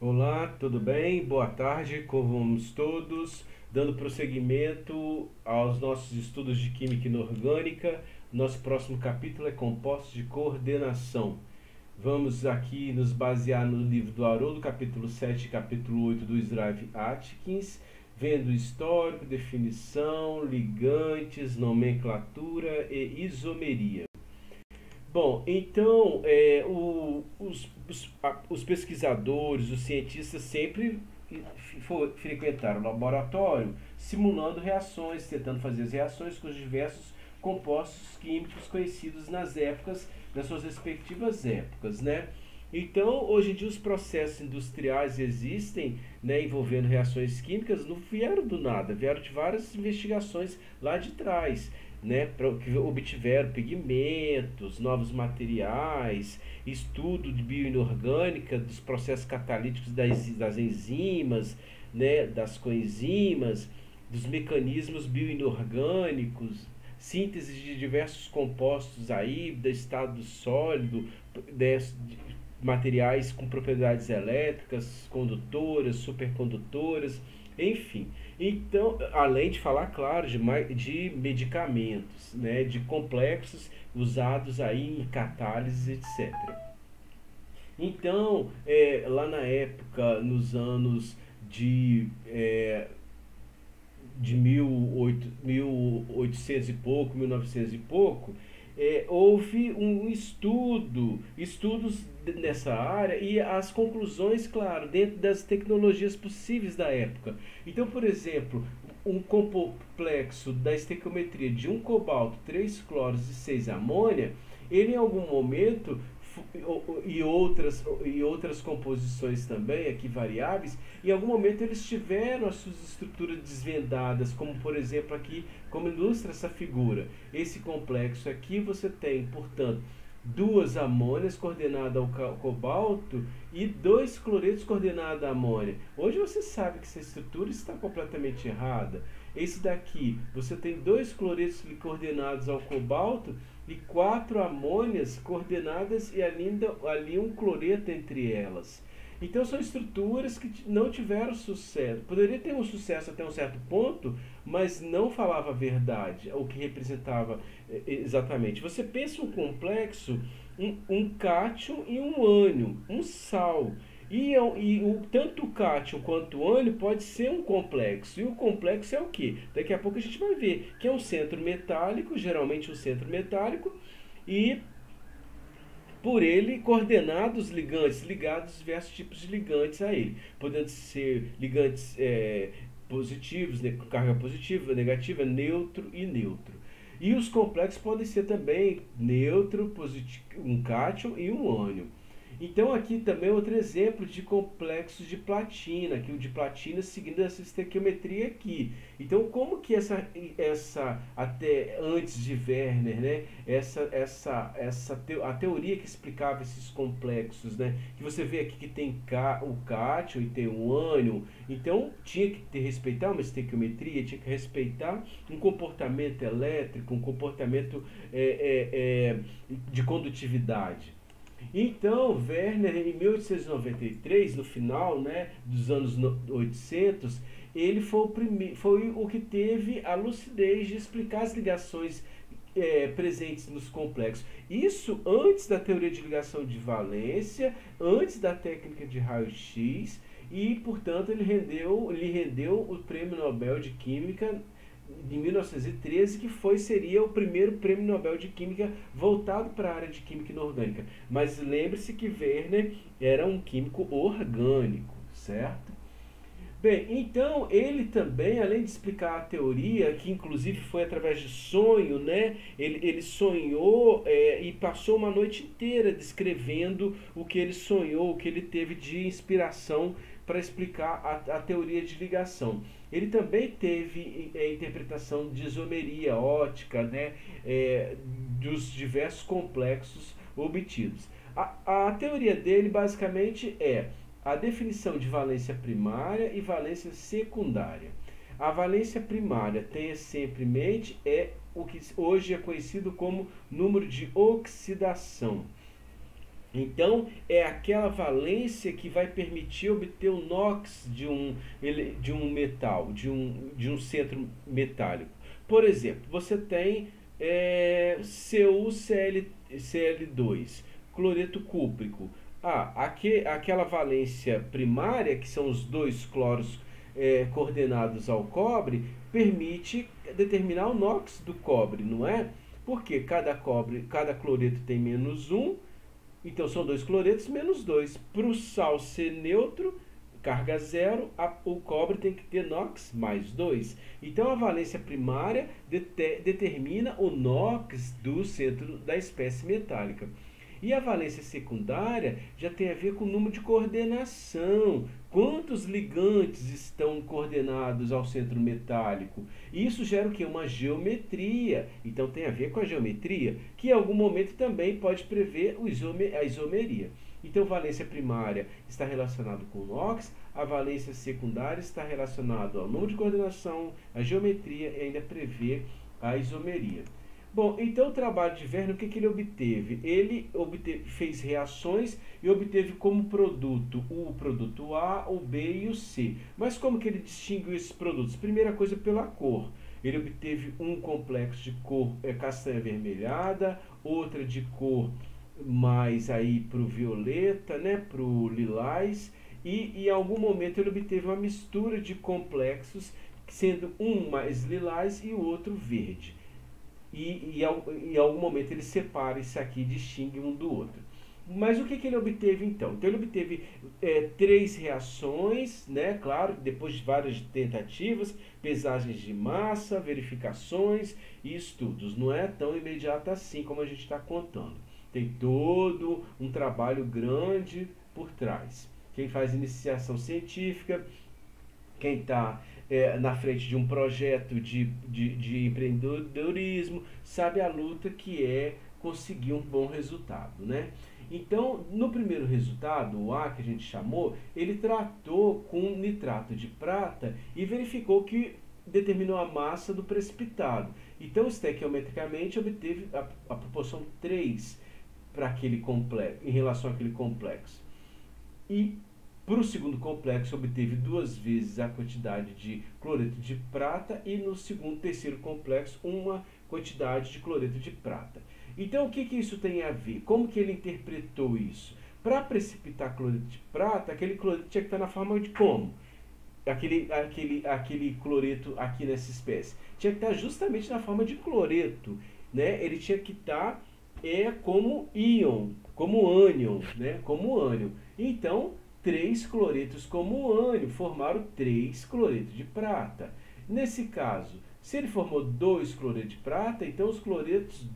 Olá, tudo bem? Boa tarde, como vamos todos? Dando prosseguimento aos nossos estudos de Química Inorgânica, nosso próximo capítulo é Compostos de Coordenação. Vamos aqui nos basear no livro do Haroldo, capítulo 7 e capítulo 8 do Israel Atkins, vendo histórico, definição, ligantes, nomenclatura e isomeria. Bom, então os pesquisadores, os cientistas sempre frequentaram o laboratório, simulando reações, tentando fazer as reações com os diversos compostos químicos conhecidos nas suas respectivas épocas, né? Então, hoje em dia, os processos industriais existem, né, envolvendo reações químicas, não vieram do nada, vieram de várias investigações lá de trás, né, que obtiveram pigmentos, novos materiais, estudo de bioinorgânica, dos processos catalíticos das enzimas, né, das coenzimas, dos mecanismos bioinorgânicos, síntese de diversos compostos aí, do estado sólido, de materiais com propriedades elétricas, condutoras, supercondutoras, enfim. Então, além de falar, claro, de medicamentos, né, de complexos usados aí em catálise, etc. Então, lá na época, nos anos de 1800 e pouco, 1900 e pouco, houve estudos nessa área e as conclusões, claro, dentro das tecnologias possíveis da época. Então, por exemplo, um complexo da estequiometria de um cobalto, 3 cloros e 6 amônia, ele em algum momento e outras composições também, aqui variáveis, em algum momento eles tiveram as suas estruturas desvendadas, como por exemplo aqui, como ilustra essa figura. Esse complexo aqui você tem, portanto, duas amônias coordenadas ao cobalto e dois cloretos coordenados à amônia. Hoje você sabe que essa estrutura está completamente errada. Esse daqui, você tem dois cloretos coordenados ao cobalto e quatro amônias coordenadas e ali um cloreto entre elas. Então são estruturas que não tiveram sucesso. Poderia ter um sucesso até um certo ponto, mas não falava a verdade, o que representava exatamente. Você pensa um complexo, um cátion e um ânion, um sal. Tanto o cátion quanto o ânion pode ser um complexo. E o complexo é o que? Daqui a pouco a gente vai ver, que é um centro metálico, geralmente um centro metálico, e por ele coordenados ligantes, ligados a diversos tipos de ligantes a ele, podendo ser ligantes positivos, né, com carga positiva, negativa, neutro e neutro. E os complexos podem ser também neutro, positivo, um cátion e um ânion. Então aqui também outro exemplo de complexos de platina, que o de platina seguindo essa estequiometria aqui. Então como que essa até antes de Werner, né, a teoria que explicava esses complexos, né, que você vê aqui que tem o cátion e tem o ânion, então tinha que respeitar uma estequiometria, tinha que respeitar um comportamento elétrico, um comportamento de condutividade. Então, Werner, em 1893, no final, né, dos anos 800, ele foi o que teve a lucidez de explicar as ligações presentes nos complexos. Isso antes da teoria de ligação de valência, antes da técnica de raio-x, e, portanto, lhe rendeu o Prêmio Nobel de Química de 1913, seria o primeiro prêmio Nobel de Química voltado para a área de Química Inorgânica. Mas lembre-se que Werner era um químico orgânico, certo? Bem, então ele também, além de explicar a teoria, que inclusive foi através de sonho, né? Ele sonhou e passou uma noite inteira descrevendo o que ele sonhou, o que ele teve de inspiração para explicar a teoria de ligação. Ele também teve interpretação de isomeria ótica, né? Dos diversos complexos obtidos. A teoria dele basicamente é a definição de valência primária e valência secundária. A valência primária, tenha sempre em mente, é o que hoje é conhecido como número de oxidação. Então, é aquela valência que vai permitir obter o NOx de um metal, de um centro metálico. Por exemplo, você tem CuCl2, cloreto cúprico. Aquela valência primária, que são os dois cloros coordenados ao cobre, permite determinar o NOx do cobre, não é? Porque cada cloreto tem menos um. Então são dois cloretos menos 2. Para o sal ser neutro, carga zero, o cobre tem que ter NOx mais 2. Então a valência primária determina o NOx do centro da espécie metálica. E a valência secundária já tem a ver com o número de coordenação. Quantos ligantes estão coordenados ao centro metálico? Isso gera o quê? Uma geometria. Então tem a ver com a geometria, que em algum momento também pode prever a isomeria. Então, valência primária está relacionado com o NOx, a valência secundária está relacionada ao número de coordenação, a geometria e ainda prevê a isomeria. Bom, então o trabalho de Verne, o que ele obteve? Ele fez reações e obteve como produto o produto A, o B e o C. Mas como que ele distinguiu esses produtos? Primeira coisa, pela cor. Ele obteve um complexo de cor castanha avermelhada, outra de cor mais aí para o violeta, né, para o lilás, e em algum momento ele obteve uma mistura de complexos, sendo um mais lilás e o outro verde. Em algum momento ele separa isso aqui, distingue um do outro. Mas o que ele obteve então? Então ele obteve 3 reações, né? Claro, depois de várias tentativas, pesagens de massa, verificações e estudos. Não é tão imediato assim como a gente está contando. Tem todo um trabalho grande por trás. Quem faz iniciação científica, quem está na frente de um projeto de empreendedorismo, sabe a luta que é conseguir um bom resultado, né? Então, no primeiro resultado, o A que a gente chamou, ele tratou com nitrato de prata e verificou que determinou a massa do precipitado. Então, estequiometricamente, obteve a proporção 3 para aquele complexo, em relação àquele complexo. E para o segundo complexo, obteve 2 vezes a quantidade de cloreto de prata e no terceiro complexo, uma quantidade de cloreto de prata. Então, o que isso tem a ver? Como que ele interpretou isso? Para precipitar cloreto de prata, aquele cloreto tinha que estar na forma de como? Aquele cloreto aqui nessa espécie. Tinha que estar justamente na forma de cloreto, né? Ele tinha que estar como íon, como ânion, né? Como ânion. Então, 3 cloretos como ânion formaram 3 cloretos de prata. Nesse caso, se ele formou 2 cloretos de prata, então os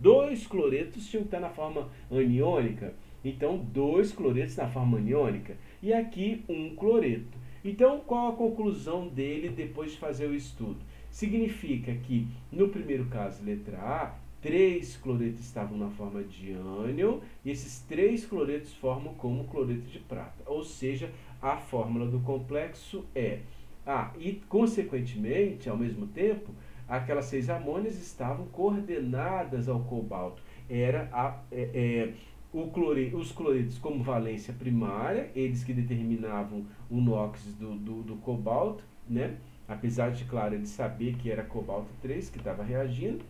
2 cloretos tinham que estar na forma aniônica. Então, 2 cloretos na forma aniônica. E aqui, 1 cloreto. Então, qual a conclusão dele depois de fazer o estudo? Significa que, no primeiro caso, letra A, 3 cloretos estavam na forma de ânion e esses 3 cloretos formam como cloreto de prata. Ou seja, a fórmula do complexo é e consequentemente, ao mesmo tempo, aquelas 6 amônias estavam coordenadas ao cobalto. Era os cloretos como valência primária, eles que determinavam o NOx do cobalto, né? Apesar de, claro, ele saber que era cobalto 3 que estava reagindo.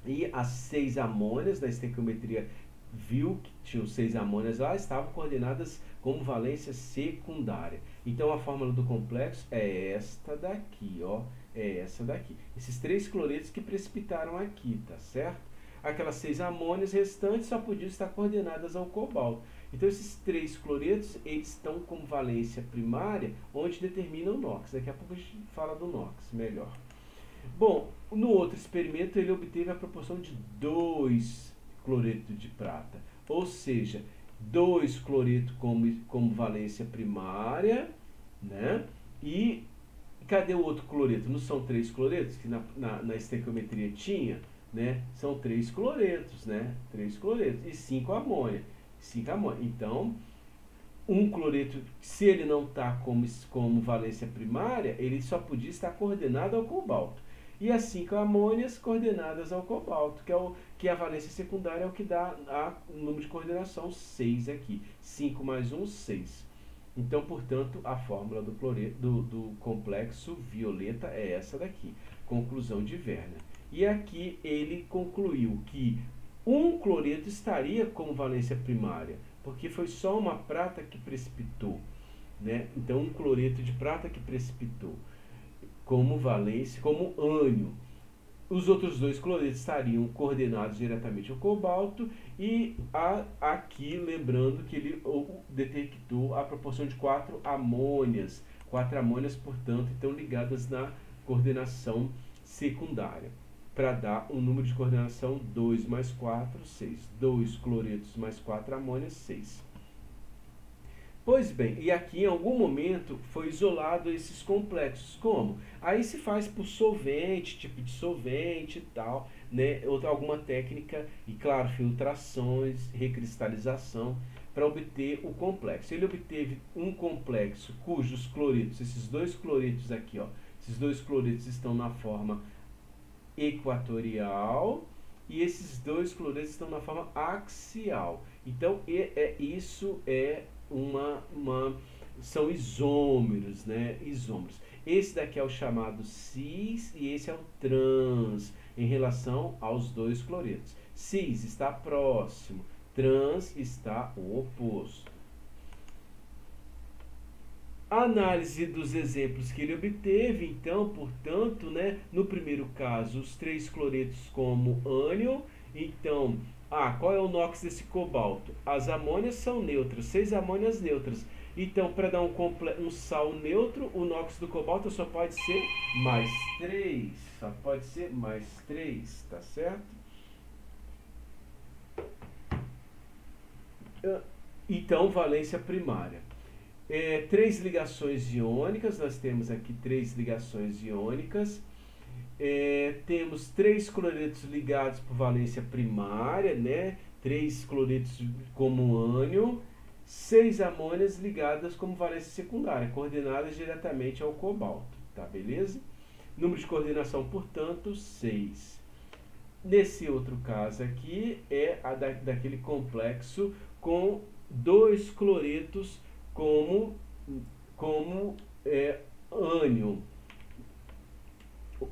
E as 6 amônias da estequiometria viu que tinham 6 amônias lá, estavam coordenadas como valência secundária. Então a fórmula do complexo é esta daqui, ó. É essa daqui. Esses 3 cloretos que precipitaram aqui, tá certo? Aquelas 6 amônias restantes só podiam estar coordenadas ao cobalto. Então esses 3 cloretos, eles estão como valência primária, onde determina o NOx. Daqui a pouco a gente fala do NOx melhor. Bom, no outro experimento ele obteve a proporção de 2 cloretos de prata, ou seja, 2 cloretos como valência primária, né? E cadê o outro cloreto? Não são 3 cloretos que na estequiometria tinha, né? São 3 cloretos, né? 3 cloretos e 5 amônia. 5 amônia. Então, um cloreto, se ele não está como valência primária, ele só podia estar coordenado ao cobalto. E as 5 amônias coordenadas ao cobalto, que a valência secundária é o que dá o número de coordenação 6 aqui. 5 mais 1, 6. Então, portanto, a fórmula do complexo violeta é essa daqui. Conclusão de Werner. E aqui ele concluiu que um cloreto estaria como valência primária, porque foi só uma prata que precipitou, né? Então, um cloreto de prata que precipitou como valência, como ânion. Os outros 2 cloretos estariam coordenados diretamente ao cobalto e aqui, lembrando que ele detectou a proporção de 4 amônias. 4 amônias, portanto, estão ligadas na coordenação secundária, para dar um número de coordenação 2 mais 4, 6. 2 cloretos mais 4 amônias, 6. Pois bem, e aqui em algum momento foi isolado esses complexos. Como? Aí se faz por solvente, tipo de solvente e tal, né? Ou alguma técnica, e claro, filtrações, recristalização, para obter o complexo. Ele obteve um complexo cujos cloretos, esses 2 cloretos aqui, ó, esses 2 cloretos estão na forma equatorial e esses 2 cloretos estão na forma axial. Então, isso é são isômeros, né? Isômeros. Esse daqui é o chamado cis e esse é o trans em relação aos 2 cloretos. Cis está próximo, trans está o oposto. A análise dos exemplos que ele obteve, então, portanto, né, no primeiro caso, os 3 cloretos como ânion, então, qual é o NOx desse cobalto? As amônias são neutras, 6 amônias neutras. Então, para dar um sal neutro, o NOx do cobalto só pode ser mais 3. Só pode ser mais 3, tá certo? Então, valência primária. 3 ligações iônicas, nós temos aqui 3 ligações iônicas. Temos 3 cloretos ligados por valência primária, né? 3 cloretos como ânion, 6 amônias ligadas como valência secundária, coordenadas diretamente ao cobalto, tá beleza? Número de coordenação, portanto, 6. Nesse outro caso aqui, é daquele complexo com 2 cloretos como ânion.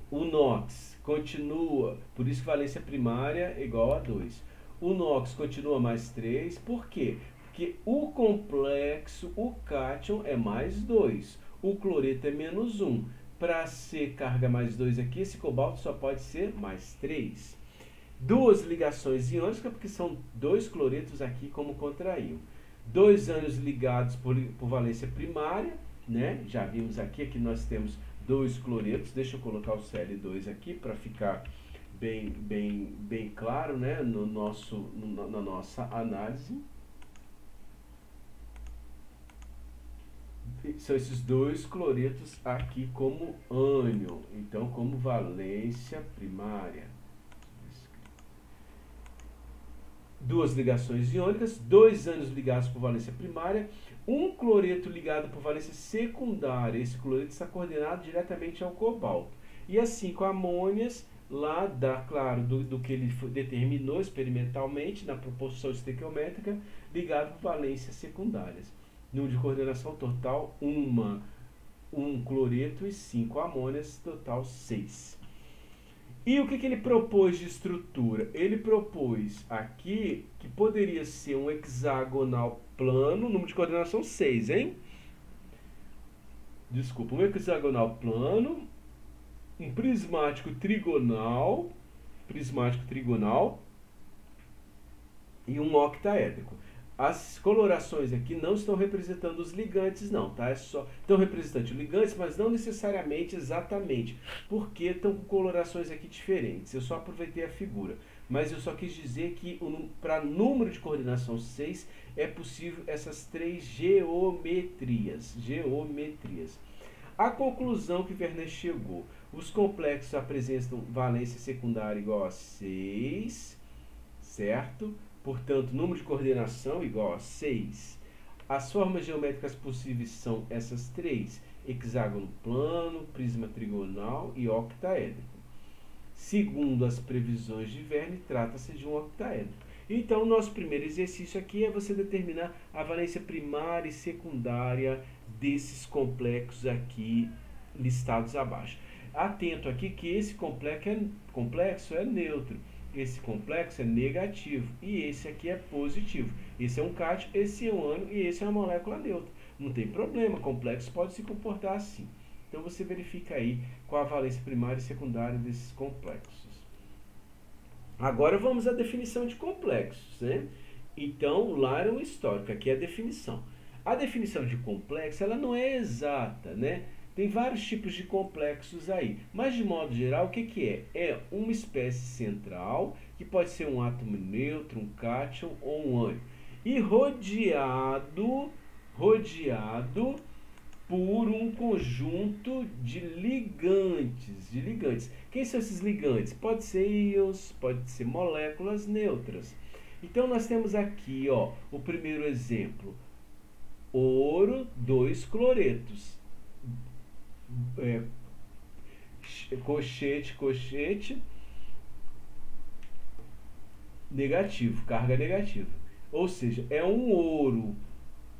O NOx continua, por isso que valência primária é igual a 2. O NOx continua mais 3, por quê? Porque o complexo, o cátion é mais 2, o cloreto é menos 1. Para ser carga mais 2 aqui, esse cobalto só pode ser mais 3. 2 ligações iônicas, porque são 2 cloretos aqui como contraíam. 2 ânions ligados por valência primária, né? Já vimos aqui nós temos 2 cloretos. Deixa eu colocar o Cl2 aqui para ficar bem claro, né? Na nossa análise. São esses 2 cloretos aqui como ânion, então como valência primária. 2 ligações iônicas, 2 ânions ligados por valência primária, um cloreto ligado por valência secundária. Esse cloreto está coordenado diretamente ao cobalto. E as 5 amônias, lá claro, do que ele determinou experimentalmente, na proporção estequiométrica, ligado por valências secundárias. Número de coordenação total, 1 cloreto e 5 amônias, total 6. E o que ele propôs de estrutura? Ele propôs aqui que poderia ser um hexagonal plano, número de coordenação 6, hein? Desculpa, um hexagonal plano, um prismático trigonal e um octaédrico. As colorações aqui não estão representando os ligantes, não, tá? Estão representando os ligantes, mas não necessariamente exatamente, porque estão com colorações aqui diferentes. Eu só aproveitei a figura, mas eu só quis dizer que para número de coordenação 6 é possível essas 3 geometrias. A conclusão que Werner chegou: os complexos apresentam valência secundária igual a 6, certo? Portanto, número de coordenação igual a 6. As formas geométricas possíveis são essas 3: hexágono plano, prisma trigonal e octaédrico. segundo as previsões de Verne, trata-se de um octaedro. Então, o nosso primeiro exercício aqui é você determinar a valência primária e secundária desses complexos aqui listados abaixo. Atento aqui que esse complexo é neutro, esse complexo é negativo e esse aqui é positivo. Esse é um cátion, esse é um ânion e esse é uma molécula neutra. Não tem problema, complexo pode se comportar assim. Então você verifica aí qual a valência primária e secundária desses complexos. Agora vamos à definição de complexos, né? Então, lá era um histórico, aqui é a definição. A definição de complexo, ela não é exata, né? Tem vários tipos de complexos aí, mas de modo geral, o que que é? É uma espécie central, que pode ser um átomo neutro, um cátion ou um ânion, e rodeado por um conjunto de ligantes. Quem são esses ligantes? Pode ser íons, pode ser moléculas neutras. Então nós temos aqui, ó, o primeiro exemplo, ouro, 2 cloretos. Colchete, negativo, carga negativa. Ou seja, é um ouro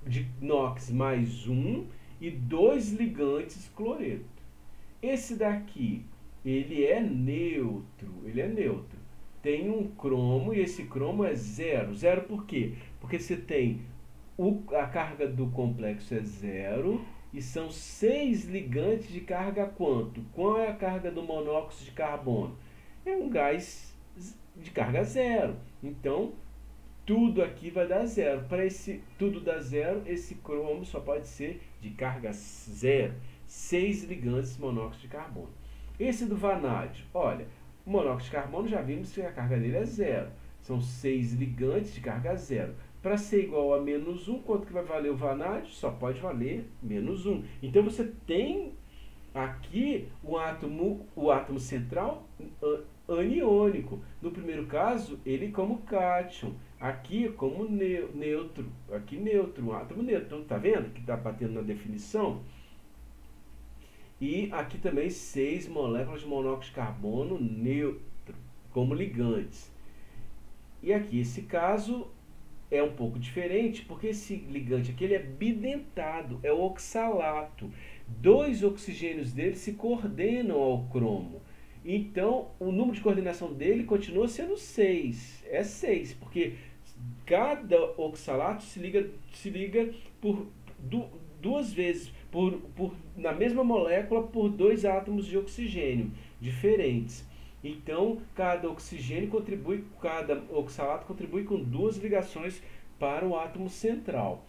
de NOx mais 1 e 2 ligantes cloreto. Esse daqui, ele é neutro. Tem um cromo e esse cromo é zero. Zero por quê? Porque você tem a carga do complexo é zero e são 6 ligantes de carga quanto? Qual é a carga do monóxido de carbono? É um gás de carga zero. Então, tudo aqui vai dar zero. Para esse tudo dar zero, esse cromo só pode ser de carga zero. 6 ligantes de monóxido de carbono. Esse do vanádio, olha, o monóxido de carbono já vimos que a carga dele é zero. São 6 ligantes de carga zero. Para ser igual a menos 1, quanto que vai valer o vanádio? Só pode valer menos 1. Então você tem aqui o átomo central aniônico. No primeiro caso, ele como cátion. Aqui como neutro. Aqui neutro, um átomo neutro. Então, tá vendo que está batendo na definição? E aqui também 6 moléculas de monóxido de carbono neutro, como ligantes. E aqui, esse caso é um pouco diferente, porque esse ligante aqui ele é bidentado, é o oxalato. 2 oxigênios dele se coordenam ao cromo. Então, o número de coordenação dele continua sendo 6. É 6, porque cada oxalato se liga por duas vezes, na mesma molécula, por 2 átomos de oxigênio diferentes. Então, cada oxalato contribui com 2 ligações para o átomo central.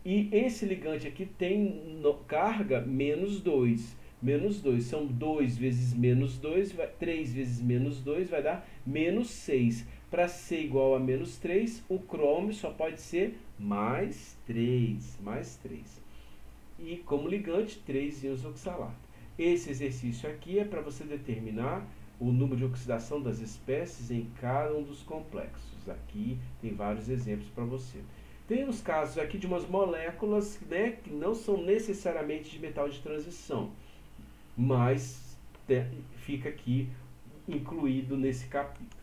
E esse ligante aqui tem carga menos 2. Menos 2 são 2 vezes menos 2, 3 vezes menos 2 vai dar menos 6. Para ser igual a menos 3, o cromo só pode ser mais 3. E como ligante, 3 íons oxalato. Esse exercício aqui é para você determinar o número de oxidação das espécies em cada um dos complexos. Aqui tem vários exemplos para você. Tem os casos aqui de umas moléculas, né, que não são necessariamente de metal de transição, mas fica aqui incluído nesse capítulo.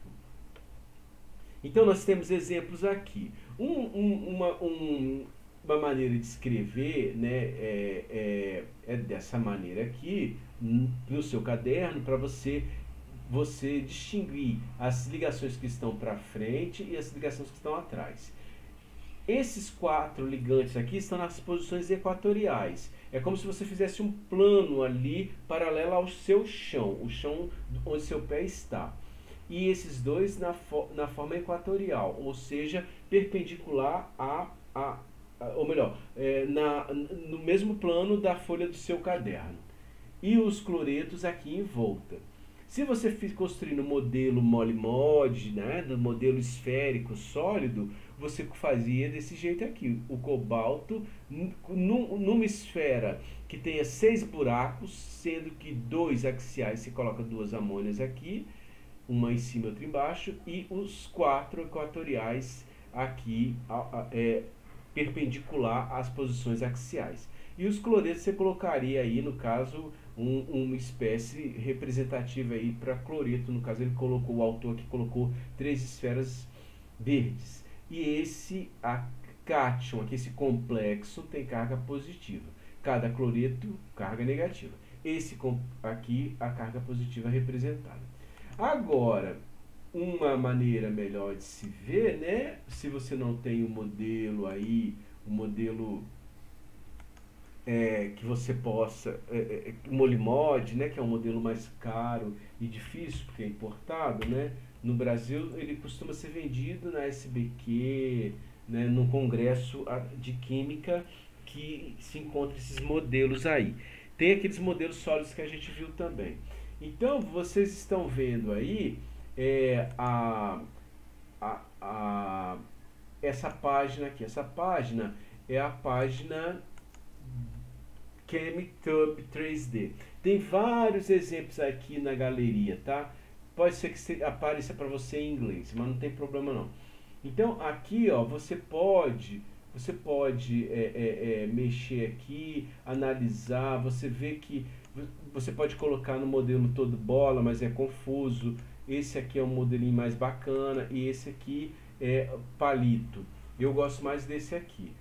Então nós temos exemplos aqui. Uma maneira de escrever, né, é dessa maneira aqui, no seu caderno, para você distinguir as ligações que estão para frente e as ligações que estão atrás. Esses 4 ligantes aqui estão nas posições equatoriais. É como se você fizesse um plano ali paralelo ao seu chão, o chão onde seu pé está. E esses 2 na forma equatorial, ou seja, perpendicular ou melhor, no mesmo plano da folha do seu caderno. E os cloretos aqui em volta. Se você construir no modelo Molimod, né, do modelo esférico sólido, você fazia desse jeito aqui. O cobalto, numa esfera que tenha 6 buracos, sendo que 2 axiais, você coloca 2 amônias aqui, uma em cima e outra embaixo, e os 4 equatoriais aqui perpendicular às posições axiais. E os cloretos você colocaria aí, no caso, uma espécie representativa aí para cloreto. No caso, ele colocou, o autor aqui colocou 3 esferas verdes. E esse cátion, aqui, esse complexo, tem carga positiva. Cada cloreto, carga negativa. Esse aqui, a carga positiva representada. Agora, uma maneira melhor de se ver, né? Se você não tem o modelo aí, o modelo que você possa, o Molimod, né? Que é um modelo mais caro e difícil, porque é importado, né? No Brasil, ele costuma ser vendido na SBQ, né? No congresso de química, que se encontra esses modelos aí. Tem aqueles modelos sólidos que a gente viu também. Então, vocês estão vendo aí essa página aqui. Essa página é a página ChemTube 3D. Tem vários exemplos aqui na galeria, tá? Pode ser que apareça para você em inglês, mas não tem problema não. Então, aqui, ó, você pode mexer aqui, analisar, você vê que você pode colocar no modelo todo bola, mas é confuso. Esse aqui é um modelinho mais bacana e esse aqui é palito. Eu gosto mais desse aqui.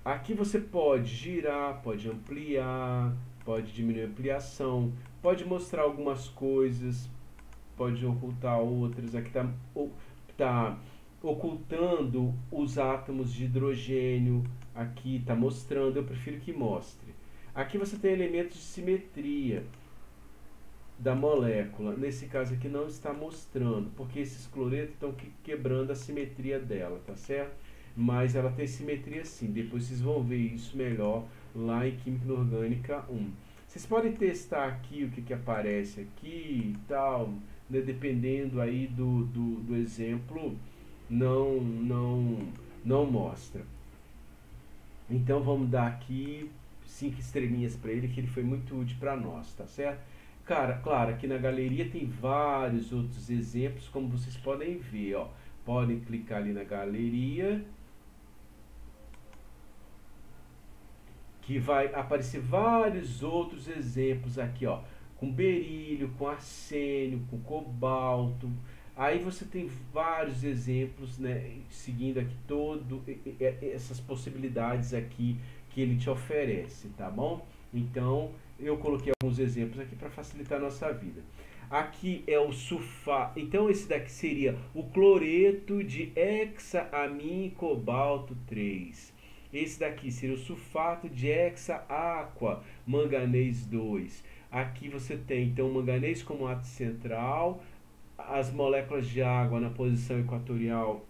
Aqui você pode girar, pode ampliar, pode diminuir a ampliação, pode mostrar algumas coisas, pode ocultar outras. Aqui tá ocultando os átomos de hidrogênio, aqui está mostrando, eu prefiro que mostre. Aqui você tem elementos de simetria da molécula, nesse caso aqui não está mostrando, porque esses cloretos estão quebrando a simetria dela, tá certo? Mas ela tem simetria sim, depois vocês vão ver isso melhor lá em Química Orgânica 1. Vocês podem testar aqui o que aparece aqui e tal, né, dependendo aí do exemplo, não mostra. Então vamos dar aqui 5 estrelinhas para ele, que ele foi muito útil para nós, tá certo? Cara, claro, aqui na galeria tem vários outros exemplos, como vocês podem ver, ó. Podem clicar ali na galeria, que vai aparecer vários outros exemplos aqui, ó, com berílio, com arsênio, com cobalto. Aí você tem vários exemplos, né, seguindo aqui todo essas possibilidades aqui que ele te oferece, tá bom? Então, eu coloquei alguns exemplos aqui para facilitar a nossa vida. Aqui é o sulfato. Então, esse daqui seria o cloreto de hexaamin cobalto 3. Esse daqui seria o sulfato de hexa-aqua manganês 2. Aqui você tem, então, o manganês como átomo central, as moléculas de água na posição equatorial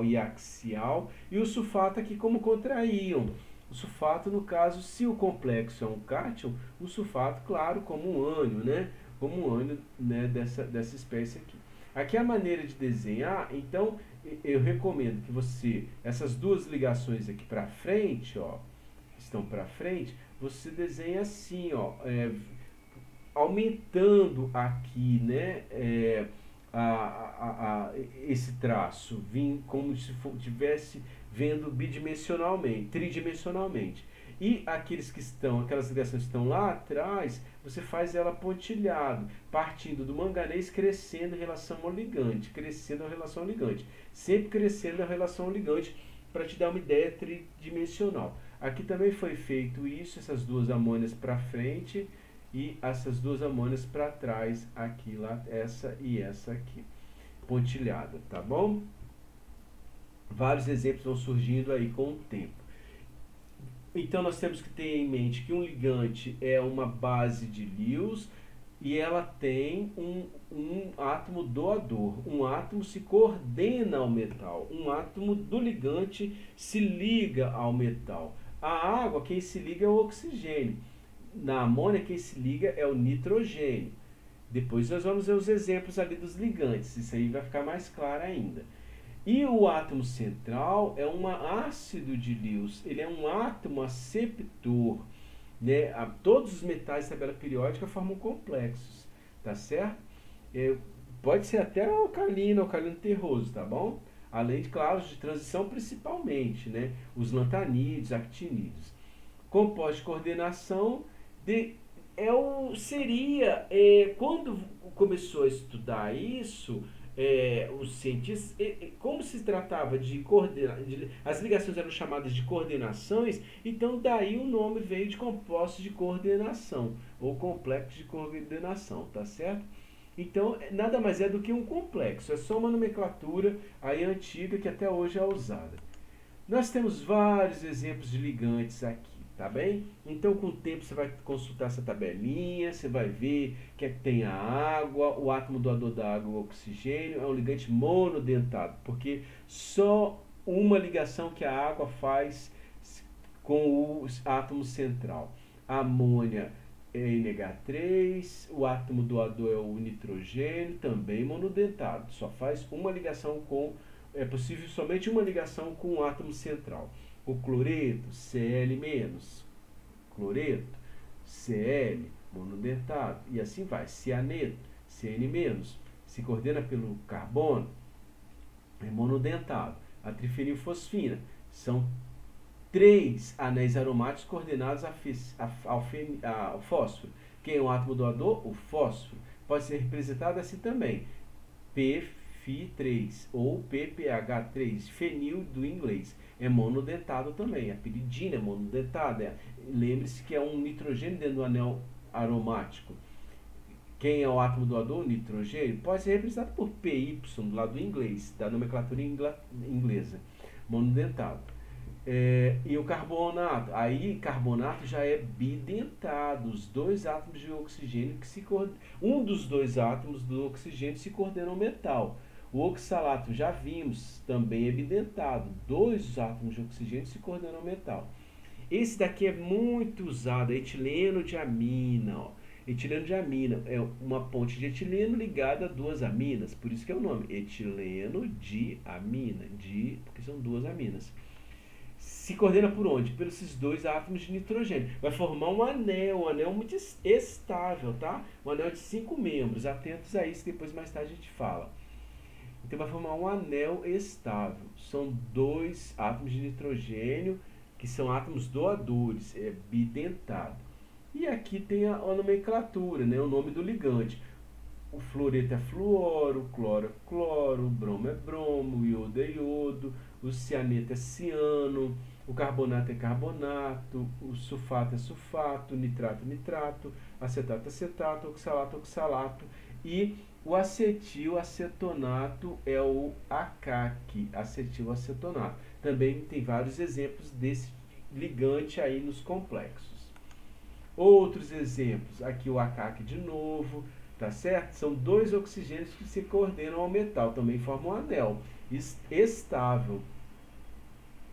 e axial, e o sulfato aqui como contraíam. O sulfato, no caso, se o complexo é um cátion, o sulfato, claro, como um ânion, né? Como um ânion, né, dessa espécie aqui. Aqui é a maneira de desenhar, então eu recomendo que você, essas duas ligações aqui para frente, ó, que estão para frente, você desenha assim, ó, aumentando aqui, né, esse traço, como se estivesse vendo bidimensionalmente, tridimensionalmente. E aquelas ligações que estão lá atrás, você faz ela pontilhado, partindo do manganês, crescendo em relação ao ligante, sempre crescendo a relação ao ligante, para te dar uma ideia tridimensional. Aqui também foi feito isso, essas duas amônias para frente e essas duas amônias para trás, aqui, lá, essa e essa aqui, pontilhada, tá bom? Vários exemplos vão surgindo aí com o tempo. Então nós temos que ter em mente que um ligante é uma base de Lewis e ela tem um átomo doador. Um átomo se coordena ao metal, um átomo do ligante se liga ao metal. A água, quem se liga é o oxigênio. Na amônia, quem se liga é o nitrogênio. Depois nós vamos ver os exemplos ali dos ligantes, isso aí vai ficar mais claro ainda. E o átomo central é um ácido de Lewis, ele é um átomo aceptor, né? Todos os metais da tabela periódica formam complexos, tá certo? Pode ser até alcalino terroso, tá bom? além de, claro, de transição principalmente, né? Os lantanídeos, actinídeos. Compostos de coordenação quando começou a estudar isso, os cientistas, como se tratava de as ligações eram chamadas de coordenações, então daí o nome veio de compostos de coordenação, ou complexos de coordenação, tá certo? Então, nada mais é do que um complexo, é só uma nomenclatura aí antiga que até hoje é usada. Nós temos vários exemplos de ligantes aqui, tá bem? Então, com o tempo, você vai consultar essa tabelinha, você vai ver que tem a água, o átomo doador da água, o oxigênio, é um ligante monodentado, porque só uma ligação que a água faz com o átomo central. A amônia é NH3, o átomo doador é o nitrogênio, também monodentado, só faz uma ligação com, é possível somente uma ligação com o átomo central. O cloreto, Cl-, cloreto, Cl, monodentado, e assim vai. Cianeto, Cn-, se coordena pelo carbono, é monodentado. A trifenilfosfina, são 3 anéis aromáticos coordenados ao fósforo. Quem é o átomo doador? O fósforo. Pode ser representado assim também. PF3 ou PPH3, fenil do inglês. É monodentado também. A piridina é monodentada. Lembre-se que é um nitrogênio dentro do anel aromático. Quem é o átomo doador? O nitrogênio. Pode ser representado por PY, do lado inglês, da nomenclatura inglesa. Monodentado. E o carbonato, aí carbonato já é bidentado, os dois átomos de oxigênio um dos dois átomos do oxigênio se coordena ao metal. O oxalato, já vimos, também é bidentado, dois átomos de oxigênio se coordenam ao metal. Esse daqui é muito usado, etileno de amina, ó. Etileno de amina é uma ponte de etileno ligada a duas aminas, por isso que é o nome, etileno de amina, porque são duas aminas. Se coordena por onde? Pelos esses dois átomos de nitrogênio. Vai formar um anel muito estável, tá? Um anel de 5 membros. Atentos a isso, depois mais tarde a gente fala. Então vai formar um anel estável. São dois átomos de nitrogênio, que são átomos doadores, é bidentado. E aqui tem a nomenclatura, né? O nome do ligante. O fluoreto é fluoro, o cloro é cloro, o bromo é bromo, o iodo é iodo, o cianeto é ciano, o carbonato é carbonato, o sulfato é sulfato, o nitrato é nitrato, acetato é acetato, oxalato é oxalato, e o acetil-acetonato é o ACAC, acetil-acetonato. Também tem vários exemplos desse ligante aí nos complexos. Outros exemplos, aqui o ACAC de novo, tá certo? São dois oxigênios que se coordenam ao metal, também formam um anel estável.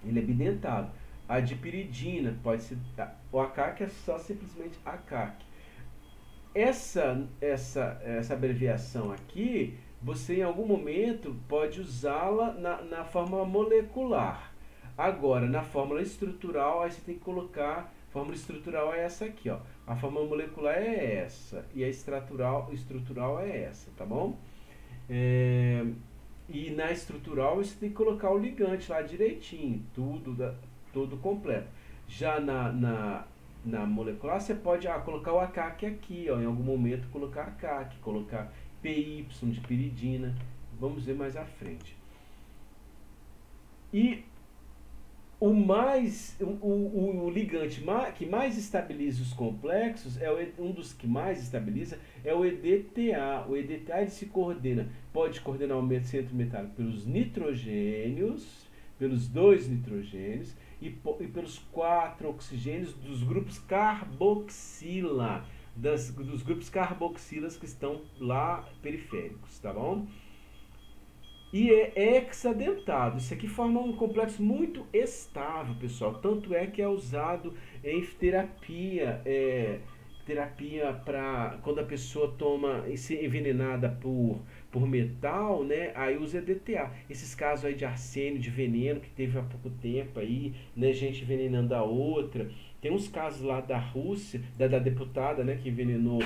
Ele é bidentado. A dipiridina pode ser, o ACAC é só simplesmente ACAC. Essa abreviação aqui, você em algum momento pode usá-la na fórmula molecular. Agora, na fórmula estrutural, aí você tem que colocar, a fórmula estrutural é essa aqui, ó. A fórmula molecular é essa, e a estrutural é essa, tá bom? E na estrutural você tem que colocar o ligante lá direitinho, tudo completo. Já na molecular você pode colocar o ACAC aqui, ó, em algum momento colocar ACAC, colocar PY de piridina, vamos ver mais à frente. E o ligante que mais estabiliza os complexos, um dos que mais estabiliza, é o EDTA. O EDTA ele se coordena, pode coordenar o centro metálico pelos nitrogênios, pelos 2 nitrogênios e pelos 4 oxigênios dos grupos carboxila, dos grupos carboxilas que estão lá periféricos, tá bom? E é hexadentado. Isso aqui forma um complexo muito estável, pessoal. Tanto é que é usado em terapia. Terapia para quando a pessoa se envenenada por metal, né? Aí usa EDTA. Esses casos aí de arsênio, de veneno, que teve há pouco tempo aí, né? Gente envenenando a outra. Tem uns casos lá da Rússia, da deputada, né? Que envenenou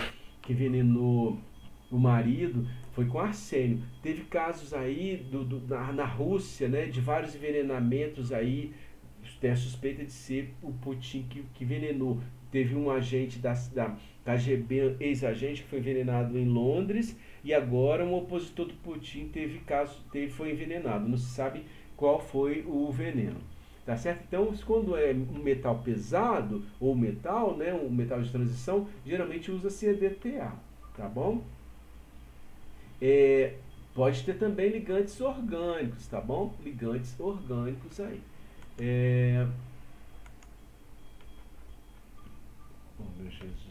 o marido, foi com arsênio. Teve casos aí na Rússia, né, de vários envenenamentos aí, tem a suspeita de ser o Putin que envenenou. Teve um agente da KGB, ex-agente, que foi envenenado em Londres, e agora um opositor do Putin foi envenenado. Não se sabe qual foi o veneno. Tá certo? Então, quando é um metal pesado, ou metal, né, um metal de transição, geralmente usa-se EDTA, tá bom? Pode ter também ligantes orgânicos, tá bom? Ligantes orgânicos aí. Oh, meu Jesus.